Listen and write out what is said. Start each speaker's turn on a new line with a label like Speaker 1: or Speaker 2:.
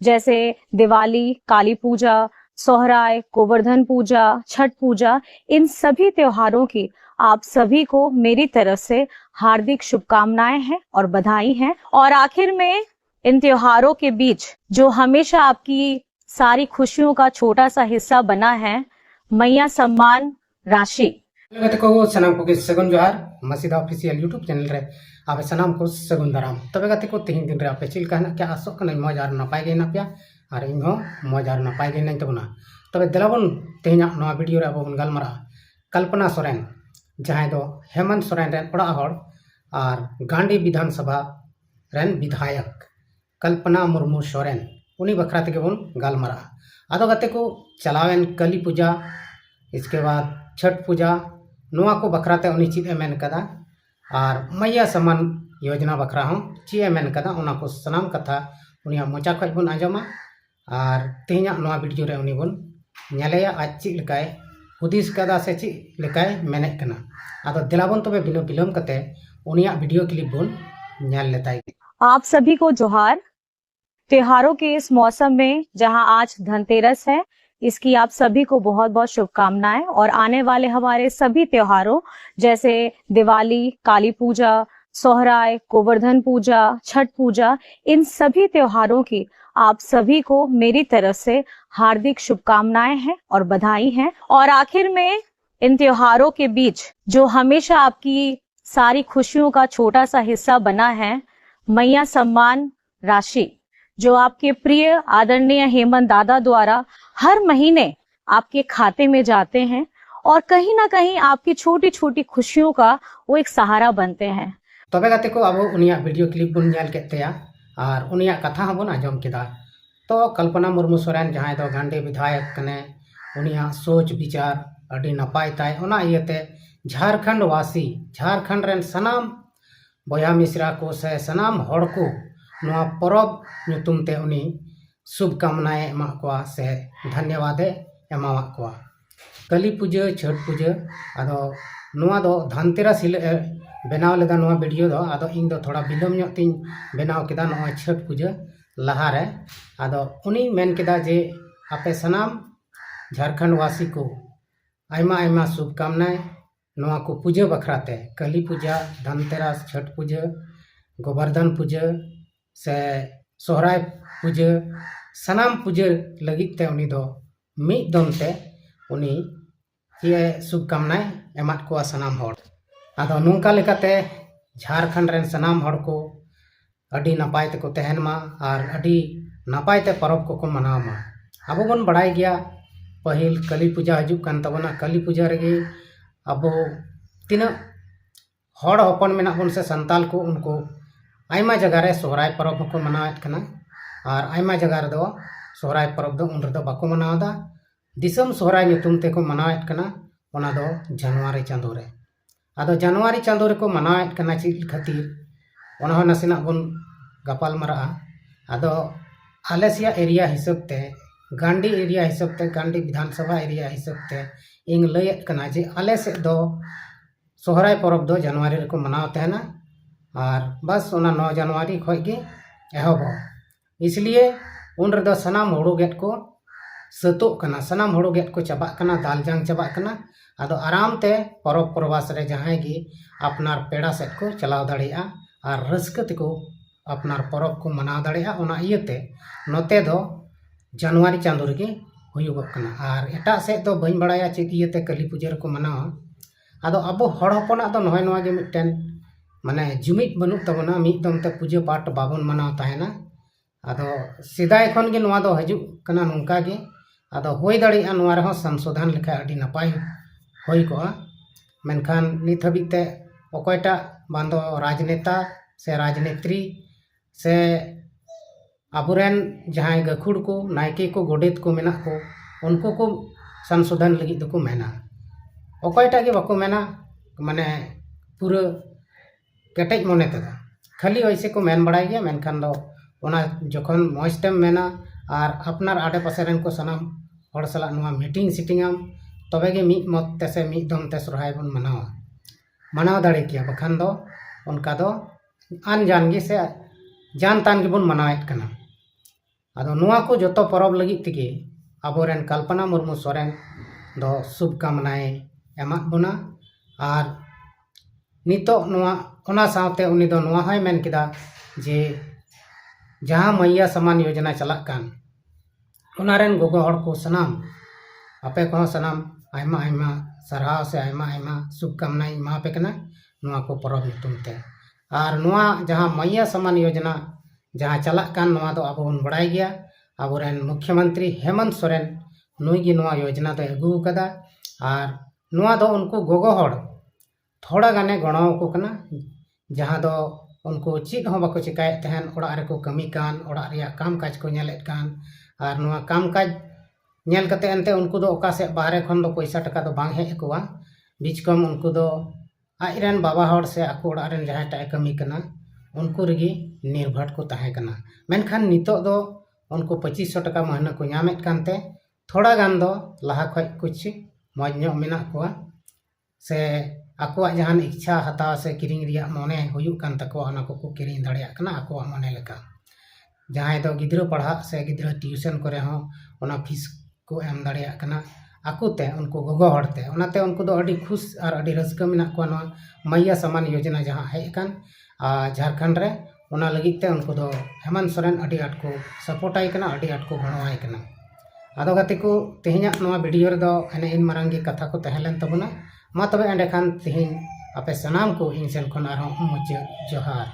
Speaker 1: जैसे दिवाली, काली पूजा, सोहराय, गोवर्धन पूजा, छठ पूजा, इन सभी त्योहारों की आप सभी को मेरी तरफ से हार्दिक शुभकामनाएं हैं और बधाई हैं। और आखिर में इन त्योहारों के बीच जो हमेशा आपकी सारी खुशियों का छोटा सा हिस्सा बना है, मैया सम्मान राशि।
Speaker 2: गते को सनाम को सगुन जोहार मसीदा ऑफिशियल यूट्यूब चैनल रे आप सनाम को सगुन दाराम तबे गते को तीन दिन रे आपे चिल कहना क्या आसो कन मजा आर नपाय गे नापिया और इन हो मजा आर नपाय गे नहीं तबना तबे दलाबन तेहना नवा वीडियो रे अब गलमरा कल्पना सोरेन जहां दो हेमंत सोरेन रे पड़ा हड़ और गांडी विधानसभा रेन विधायक कल्पना मुर्मू सोरेन उनी बखरा ते बन गलमरा आदो गते को चलावेन काली पूजा इसके बाद छठ पूजा नुआ को बखराते उनी चीज मेन कदा और मैया सम्मान योजना बखरा हूँ ची मेन कदा उना को सनाम कथा उनिया मोचा खज बन आजमा और तेहना नुआ वीडियो रे उनी बन नेलेया आज ची लेकाय हुदिस कदा से ची लेकाय मेने कना आदो दिलाबन तबे बिनो बिलोम कते उनिया वीडियो क्लिप बन नेल लेताय।
Speaker 1: आप सभी को जोहार। त्योहारों के इस मौसम में जहां आज धनतेरस है, इसकी आप सभी को बहुत बहुत शुभकामनाएं। और आने वाले हमारे सभी त्योहारों जैसे दिवाली, काली पूजा, सोहराय, गोवर्धन पूजा, छठ पूजा, इन सभी त्योहारों की आप सभी को मेरी तरफ से हार्दिक शुभकामनाएं हैं और बधाई हैं। और आखिर में इन त्योहारों के बीच जो हमेशा आपकी सारी खुशियों का छोटा सा हिस्सा बना है, मैया सम्मान राशि, जो आपके प्रिय आदरणीय हेमंत दादा द्वारा हर महीने आपके खाते में जाते हैं और कहीं ना कहीं आपकी छोटी छोटी खुशियों का वो एक सहारा बनते हैं।
Speaker 2: तबे गते को अब उनिया वीडियो क्लिप बन नेल केतेया और उनिया कथा हबन आजम केदा तो कल्पना मुर्मू सोरेन जहां दो गांडी विधायक कने उनिया सोच विचार अडी नपाय ताय ओना इयते झारखंड वासी झारखंड रेन सनाम बया मिश्रा को से सनाम हड़ को नवा परब नुतुम ते उनी शुभकामनाएं एमा कोआ से धन्यवाद एमावा कोआ। काली पूजा छठ पूजा आदो नवा दो धनतेरस हिल बनाव लेदा नवा वीडियो दो आदो इन दो थोड़ा बिलम ᱧᱚᱜ तिन बनाव केदा नवा छठ पूजा लहा रे आदो उनी मेन केदा जे आपे सनाम झारखंड वासी को आयमा आयमा शुभकामनाएं नवा को पूजा बखराते काली पूजा धनतेरस छठ पूजा गोवर्धन पूजा से सोहराय पूजा सनाम पूजा लगित ते उनी दो मिद दम ते उनी ये शुभकामनाएं एमात को सनाम हड़ आदो नोंका लेकाते झारखंड रेन सनाम हड़ को अडी नपाय ते को तहन मा और अडी नपाय ते परब को मनाव मा। अब बन बड़ाई गया पहिल काली पूजा हजु कान तबना काली पूजा रेगे अब तीना हड़ हपन मेना बन से संताल को उनको आयमा जगह रे सोहराय परब को मनावत कना और आयमा जगह रे दो सोहराय परब दो उन रे बाको मनावदा दिसम सोहराय ᱧᱩᱛᱩᱢ ते को मनावत कना ओना दो जनवरी चांदो रे आदो जनवरी चांदो रे को मनावत कना ची खातिर ओना हो नसेना बन गपाल मरा आदो आलेसिया एरिया हिसाब ते गांडी एरिया हिसाब ते गांडी विधानसभा एरिया हिसाब ते इंग लयत कना जे आले से दो सोहराय परब दो जनवरी रे को मनावत है ना और बस उना 9 जनवरी खज के एहब इसलिए उन रे दो सनाम हुड़ू गेट को सतो कना सनाम हुड़ू गेट को चबा कना दाल जांग चबा कना आदो आराम ते परब प्रवास रे जहां गी अपनार पेड़ा सेट को चलाव दाड़िया और रस्कत को अपनार परब को मनाव दाड़िया ओना इयते नोते दो जनवरी चांदो रे हुयुगो कना और एटा से दो बइन बड़ाया चेक इयते काली पूजा रे को मनावा आदो अब हड़ हपना दो नोय नोवा गे मिटन माने जुमित बनु तबना मिदम ते पूजा पाठ बाबन मनाव ताहेना आदो सिदाय खन गे नोवा दो हजु कना नोंका गे आदो होय दाड़िया नोवा रे हो संशोधन लेखा अडी नपाय होय को मेनखान नित हबिते ओकयटा बांदो राजनेता से राजनेत्री से अबुरेन जहां गखुड़ को नायके को गोडेत को मेना को उनको को संशोधन लगी दो को मेना ओकयटा गे बाको मेना माने पूरा केटेज मने तदा खाली ऐसे को मेन बड़ाई गया मेनखान दो ओना जखन मॉइस्टम मेना और अपनार आडे पासे रेन को सनाम हड़ सला नोवा मीटिंग सिटिंगम तबे गे मिद मत ते से मिद दम ते सोहराय बन मनाव दाड़े किया बखान दो उनका दो आन जान गे से जान तान गे बन मनावेत कना आदो नुआ को जोतो परब लगित तिगे आबोरेन कल्पना मुर्मू सोरेन दो शुभकामनाएं एमात बुना और नितो नुआ ओना सावते उनी दो नुआ होय मेन किदा जे जहां मैया समान योजना चलाक कान उनारेन गोगो हड़ को सनाम आपे को सनाम आयमा आयमा सरहाव से आयमा आयमा शुभकामनाएं एमा पे कना नुआ को परब नितुमते और नुआ जहां मैया समान योजना जहां चलाक कान नुआ दो आबो बन बड़ाई गया आबोरेन मुख्यमंत्री हेमंत सोरेन नुई गी नुआ योजना दो अगू कदा और नुआ दो उनको गोगो हड़ थोड़ा गाने गणो को कना जहां दो उनको चीज हो बाको चिकाय तहन ओड़ा रे को कमी कान ओड़ा रिया काम काज को नेलेत कान और नुआ काम काज नेल कते अंते उनको दो ओका से बाहरे खन दो पैसा टका दो बांग हेज कोवा बीच कम उनको दो आइरन बाबा हड़ से आको ओड़ा रेन जहां टाइ कमी कना उनको रगी निर्भर को ताहे कना मेनखान नितो दो उनको 2500 टका महीना को नामेत कानते थोड़ा गान दो लहा खय कुछ मौज ᱧᱚᱜ मेना कोवा से आकोआ जहान इच्छा हताव से किरिंग रिया मने हुयुक कान तको ओना को किरिंग दाड़िया कना आकोआ मने लेका जहां दो गिद्रो पढ़ा से गिद्रो ट्यूशन करे हो ओना फीस को एम दाड़िया कना आकुते उनको गोगो हड़ते ओनाते उनको दो अडी खुश और अडी रस्क मेना को मैया समान योजना जहां हेज कान झारखंड रे ओना लगित ते उनको दो हेमंत सोरेन अडी आट को सपोर्ट आई कना अडी आट को गणवाई कना आदो गाते को तेहिना नोआ वीडियो रे दो एने इन मारंगी कथा को तहलेन तबना मा तबे एंडे खान तेहिन आपे सनाम को इन सेन खन आरो मुझे जोहार।